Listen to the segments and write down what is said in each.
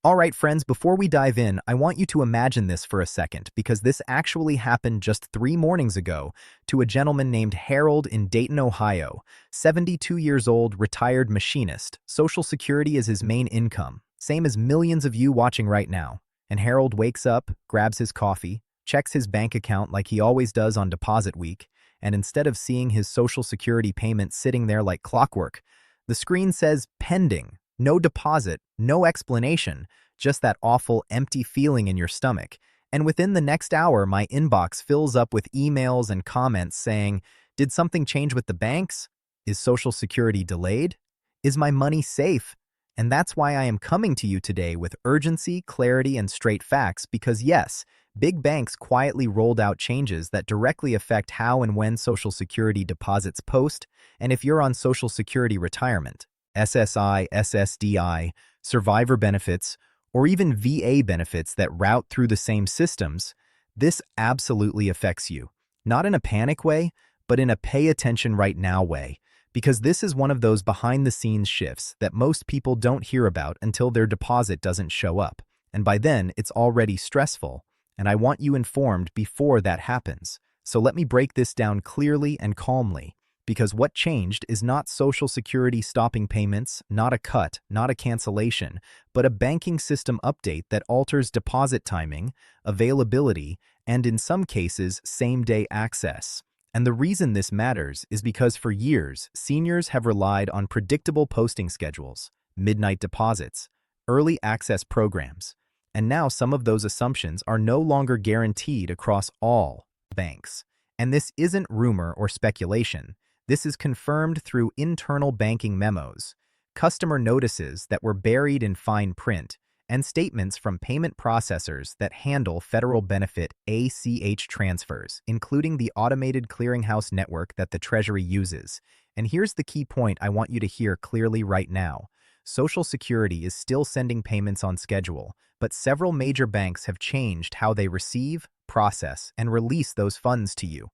All right, friends, before we dive in, I want you to imagine this for a second because this actually happened just 3 mornings ago to a gentleman named Harold in Dayton, Ohio, 72 years old, retired machinist. Social Security is his main income, same as millions of you watching right now. And Harold wakes up, grabs his coffee, checks his bank account like he always does on deposit week, and instead of seeing his Social Security payment sitting there like clockwork, the screen says pending, no deposit, no explanation, just that awful empty feeling in your stomach. And within the next hour, my inbox fills up with emails and comments saying, did something change with the banks? Is Social Security delayed? Is my money safe? And that's why I am coming to you today with urgency, clarity, and straight facts because yes, big banks quietly rolled out changes that directly affect how and when Social Security deposits post, and if you're on Social Security retirement, SSI, SSDI, survivor benefits, or even VA benefits that route through the same systems, this absolutely affects you. Not in a panic way, but in a pay attention right now way, because this is one of those behind-the-scenes shifts that most people don't hear about until their deposit doesn't show up. And by then, it's already stressful, and I want you informed before that happens. So let me break this down clearly and calmly. Because what changed is not Social Security stopping payments, not a cut, not a cancellation, but a banking system update that alters deposit timing, availability, and in some cases, same-day access. And the reason this matters is because for years, seniors have relied on predictable posting schedules, midnight deposits, early access programs, and now some of those assumptions are no longer guaranteed across all banks. And this isn't rumor or speculation. This is confirmed through internal banking memos, customer notices that were buried in fine print, and statements from payment processors that handle federal benefit ACH transfers, including the automated clearinghouse network that the Treasury uses. And here's the key point I want you to hear clearly right now. Social Security is still sending payments on schedule, but several major banks have changed how they receive, process, and release those funds to you.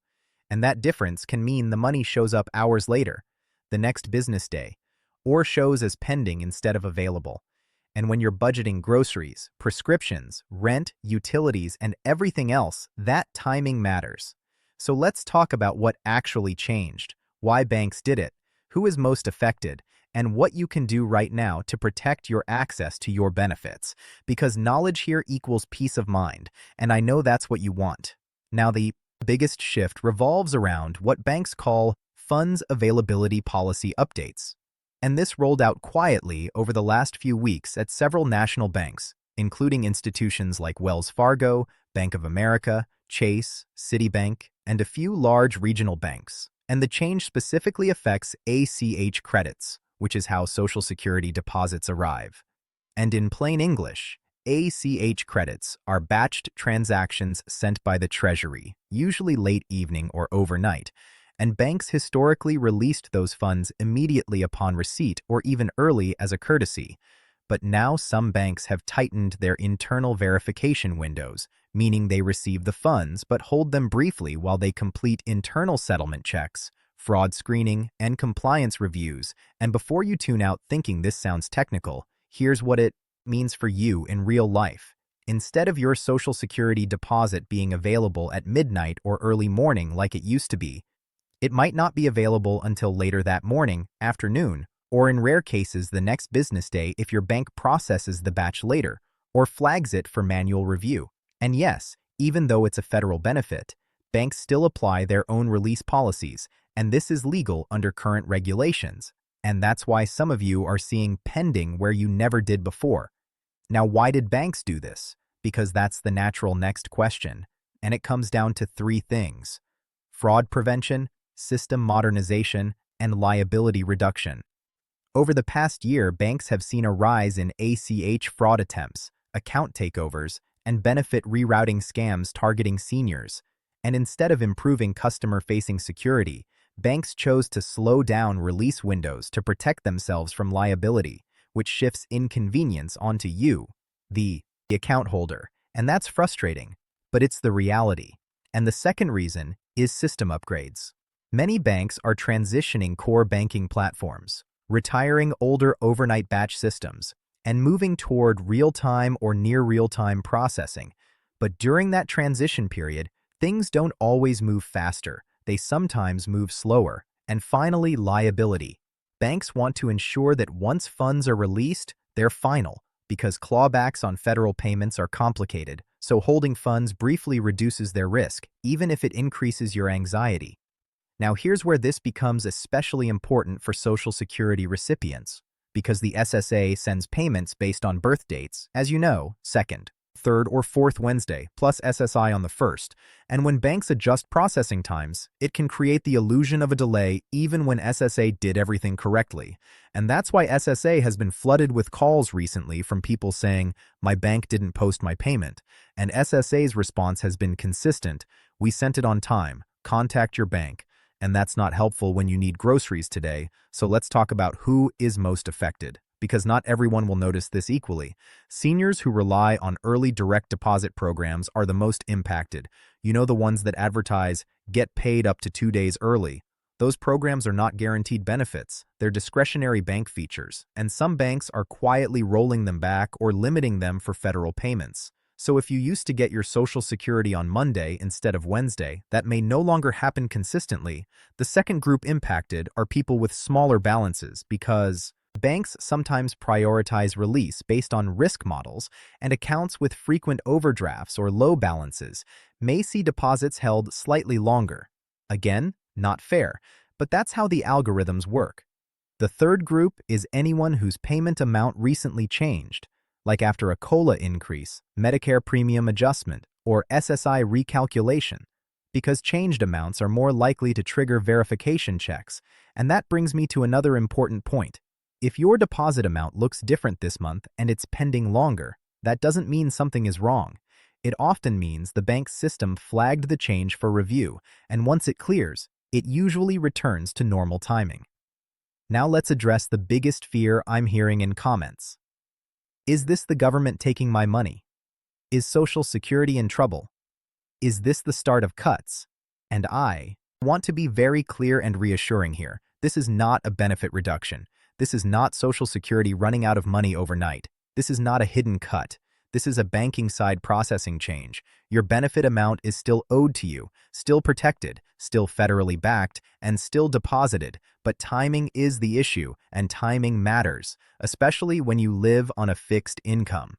And that difference can mean the money shows up hours later, the next business day, or shows as pending instead of available. And when you're budgeting groceries, prescriptions, rent, utilities, and everything else, that timing matters. So let's talk about what actually changed, why banks did it, who is most affected, and what you can do right now to protect your access to your benefits. Because knowledge here equals peace of mind, and I know that's what you want. Now, the biggest shift revolves around what banks call funds availability policy updates. And this rolled out quietly over the last few weeks at several national banks, including institutions like Wells Fargo, Bank of America, Chase, Citibank, and a few large regional banks. And the change specifically affects ACH credits, which is how Social Security deposits arrive. And in plain English, ACH credits are batched transactions sent by the Treasury, usually late evening or overnight, and banks historically released those funds immediately upon receipt or even early as a courtesy. But now some banks have tightened their internal verification windows, meaning they receive the funds but hold them briefly while they complete internal settlement checks, fraud screening, and compliance reviews. And before you tune out thinking this sounds technical, here's what it means for you in real life. Instead of your Social Security deposit being available at midnight or early morning like it used to be, it might not be available until later that morning, afternoon, or in rare cases the next business day if your bank processes the batch later or flags it for manual review. And yes, even though it's a federal benefit, banks still apply their own release policies, and this is legal under current regulations. And that's why some of you are seeing pending where you never did before. Now, why did banks do this? Because that's the natural next question, and it comes down to three things: fraud prevention, system modernization, and liability reduction. Over the past year, banks have seen a rise in ACH fraud attempts, account takeovers, and benefit rerouting scams targeting seniors. And instead of improving customer-facing security, banks chose to slow down release windows to protect themselves from liability, which shifts inconvenience onto you, the account holder. And that's frustrating, but it's the reality. And the second reason is system upgrades. Many banks are transitioning core banking platforms, retiring older overnight batch systems, and moving toward real-time or near real-time processing. But during that transition period, things don't always move faster. They sometimes move slower. And finally, liability. Banks want to ensure that once funds are released, they're final, because clawbacks on federal payments are complicated, so holding funds briefly reduces their risk, even if it increases your anxiety. Now here's where this becomes especially important for Social Security recipients, because the SSA sends payments based on birth dates, as you know, second, third, or fourth Wednesday, plus SSI on the first, and when banks adjust processing times, it can create the illusion of a delay even when SSA did everything correctly. And that's why SSA has been flooded with calls recently from people saying, "My bank didn't post my payment," and SSA's response has been consistent: "We sent it on time, contact your bank." And that's not helpful when you need groceries today, so let's talk about who is most affected, because not everyone will notice this equally. Seniors who rely on early direct deposit programs are the most impacted. You know, the ones that advertise, "Get paid up to 2 days early." Those programs are not guaranteed benefits. They're discretionary bank features, and some banks are quietly rolling them back or limiting them for federal payments. So if you used to get your Social Security on Monday instead of Wednesday, that may no longer happen consistently. The second group impacted are people with smaller balances, because banks sometimes prioritize release based on risk models, and accounts with frequent overdrafts or low balances may see deposits held slightly longer. Again, not fair, but that's how the algorithms work. The third group is anyone whose payment amount recently changed, like after a COLA increase, Medicare premium adjustment, or SSI recalculation, because changed amounts are more likely to trigger verification checks. And that brings me to another important point. If your deposit amount looks different this month and it's pending longer, that doesn't mean something is wrong. It often means the bank's system flagged the change for review, and once it clears, it usually returns to normal timing. Now let's address the biggest fear I'm hearing in comments. Is this the government taking my money? Is Social Security in trouble? Is this the start of cuts? And I want to be very clear and reassuring here. This is not a benefit reduction. This is not Social Security running out of money overnight. This is not a hidden cut. This is a banking side processing change. Your benefit amount is still owed to you, still protected, still federally backed, and still deposited. But timing is the issue, and timing matters, especially when you live on a fixed income.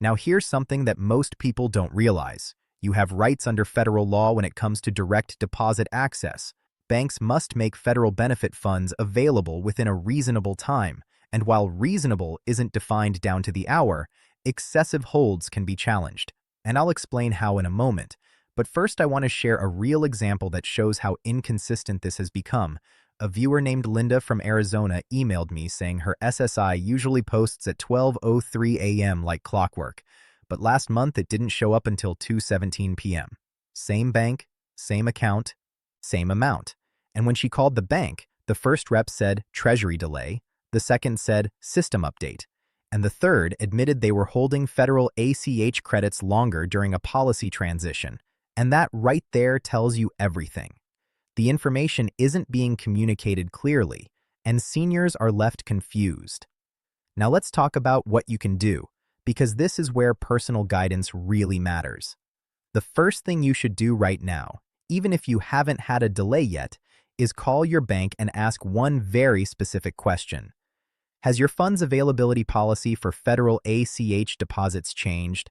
Now here's something that most people don't realize. You have rights under federal law when it comes to direct deposit access. Banks must make federal benefit funds available within a reasonable time, and while reasonable isn't defined down to the hour, excessive holds can be challenged. And I'll explain how in a moment. But first I want to share a real example that shows how inconsistent this has become. A viewer named Linda from Arizona emailed me saying her SSI usually posts at 12:03 a.m. like clockwork, but last month it didn't show up until 2:17 p.m. Same bank, same account, same amount. And when she called the bank, the first rep said treasury delay, the second said system update, and the third admitted they were holding federal ACH credits longer during a policy transition. And that right there tells you everything. The information isn't being communicated clearly, and seniors are left confused. Now let's talk about what you can do, because this is where personal guidance really matters. The first thing you should do right now, even if you haven't had a delay yet, is call your bank and ask one very specific question. Has your funds availability policy for federal ACH deposits changed?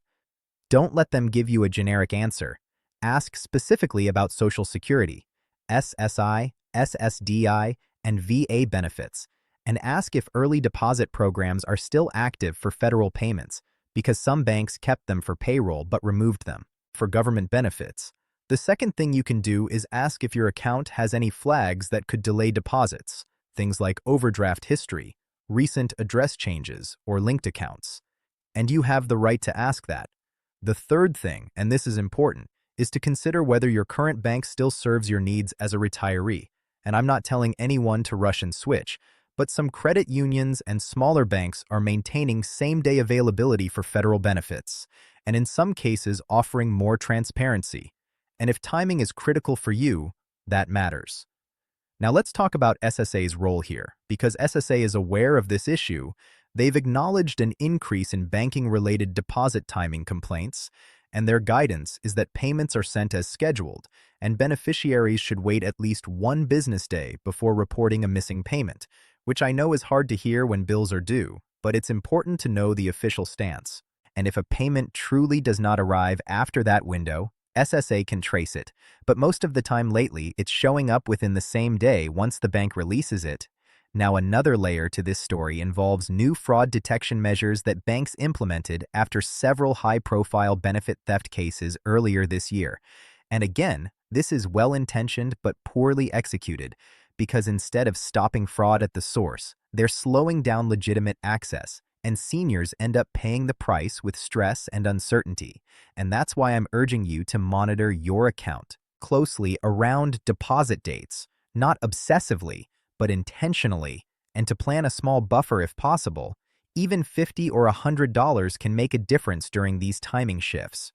Don't let them give you a generic answer. Ask specifically about Social Security, SSI, SSDI, and VA benefits, and ask if early deposit programs are still active for federal payments, because some banks kept them for payroll but removed them for government benefits. The second thing you can do is ask if your account has any flags that could delay deposits, things like overdraft history, recent address changes, or linked accounts. And you have the right to ask that. The third thing, and this is important, is to consider whether your current bank still serves your needs as a retiree. And I'm not telling anyone to rush and switch, but some credit unions and smaller banks are maintaining same-day availability for federal benefits, and in some cases offering more transparency. And if timing is critical for you, that matters. Now let's talk about SSA's role here, because SSA is aware of this issue. They've acknowledged an increase in banking-related deposit timing complaints, and their guidance is that payments are sent as scheduled, and beneficiaries should wait at least one business day before reporting a missing payment, which I know is hard to hear when bills are due, but it's important to know the official stance. And if a payment truly does not arrive after that window, SSA can trace it, but most of the time lately, it's showing up within the same day once the bank releases it. Now, another layer to this story involves new fraud detection measures that banks implemented after several high-profile benefit theft cases earlier this year. And again, this is well-intentioned but poorly executed, because instead of stopping fraud at the source, they're slowing down legitimate access, and seniors end up paying the price with stress and uncertainty. And that's why I'm urging you to monitor your account closely around deposit dates, not obsessively, but intentionally, and to plan a small buffer if possible. Even $50 or $100 can make a difference during these timing shifts.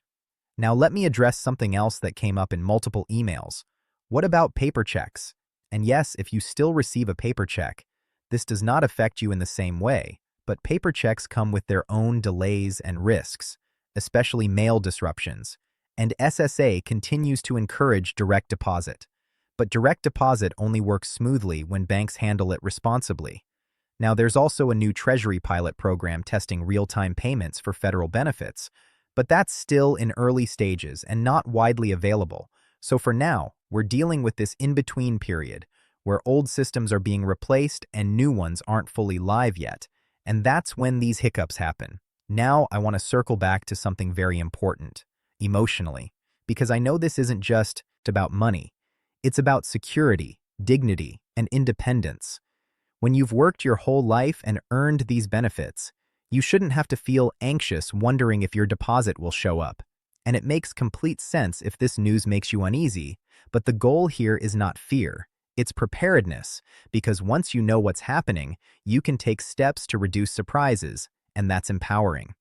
Now let me address something else that came up in multiple emails. What about paper checks? And yes, if you still receive a paper check, this does not affect you in the same way, but paper checks come with their own delays and risks, especially mail disruptions, and SSA continues to encourage direct deposit. But direct deposit only works smoothly when banks handle it responsibly. Now, there's also a new Treasury pilot program testing real-time payments for federal benefits, but that's still in early stages and not widely available. So for now, we're dealing with this in-between period, where old systems are being replaced and new ones aren't fully live yet. And that's when these hiccups happen. Now, I want to circle back to something very important, emotionally, because I know this isn't just about money. It's about security, dignity, and independence. When you've worked your whole life and earned these benefits, you shouldn't have to feel anxious wondering if your deposit will show up. And it makes complete sense if this news makes you uneasy, but the goal here is not fear. It's preparedness, because once you know what's happening, you can take steps to reduce surprises, and that's empowering.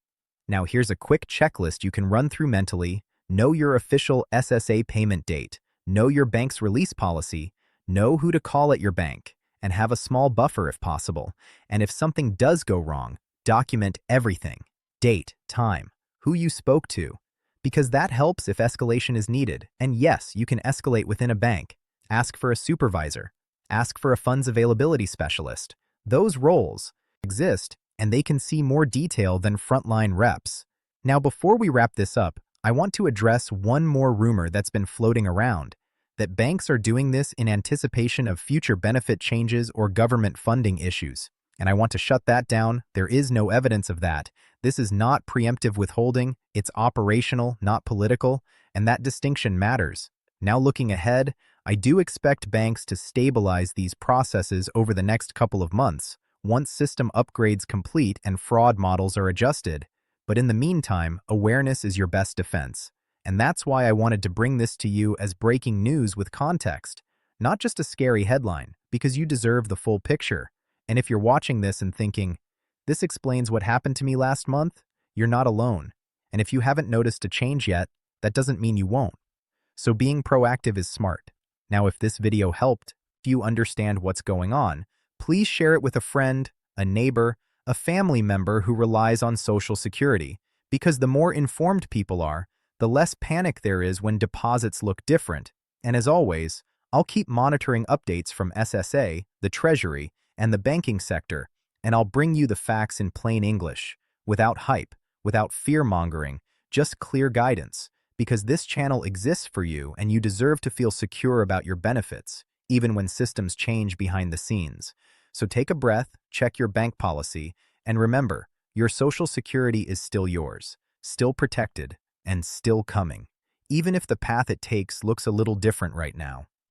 Now here's a quick checklist you can run through mentally. Know your official SSA payment date. Know your bank's release policy, know who to call at your bank, and have a small buffer if possible. And if something does go wrong, document everything: date, time, who you spoke to, because that helps if escalation is needed. And yes, you can escalate within a bank. Ask for a supervisor. Ask for a funds availability specialist. Those roles exist, and they can see more detail than frontline reps. Now, before we wrap this up, I want to address one more rumor that's been floating around, that banks are doing this in anticipation of future benefit changes or government funding issues. And I want to shut that down. There is no evidence of that. This is not preemptive withholding, it's operational, not political, and that distinction matters. Now looking ahead, I do expect banks to stabilize these processes over the next couple of months, once system upgrades complete and fraud models are adjusted. But in the meantime, awareness is your best defense. And that's why I wanted to bring this to you as breaking news with context, not just a scary headline, because you deserve the full picture. And if you're watching this and thinking, this explains what happened to me last month, you're not alone. And if you haven't noticed a change yet, that doesn't mean you won't. So being proactive is smart. Now, if this video helped you understand what's going on, please share it with a friend, a neighbor, a family member who relies on Social Security, because the more informed people are, the less panic there is when deposits look different. And as always, I'll keep monitoring updates from SSA, the Treasury, and the banking sector, and I'll bring you the facts in plain English, without hype, without fear-mongering, just clear guidance, because this channel exists for you and you deserve to feel secure about your benefits, even when systems change behind the scenes. So take a breath, check your bank policy, and remember, your Social Security is still yours, still protected, and still coming, even if the path it takes looks a little different right now.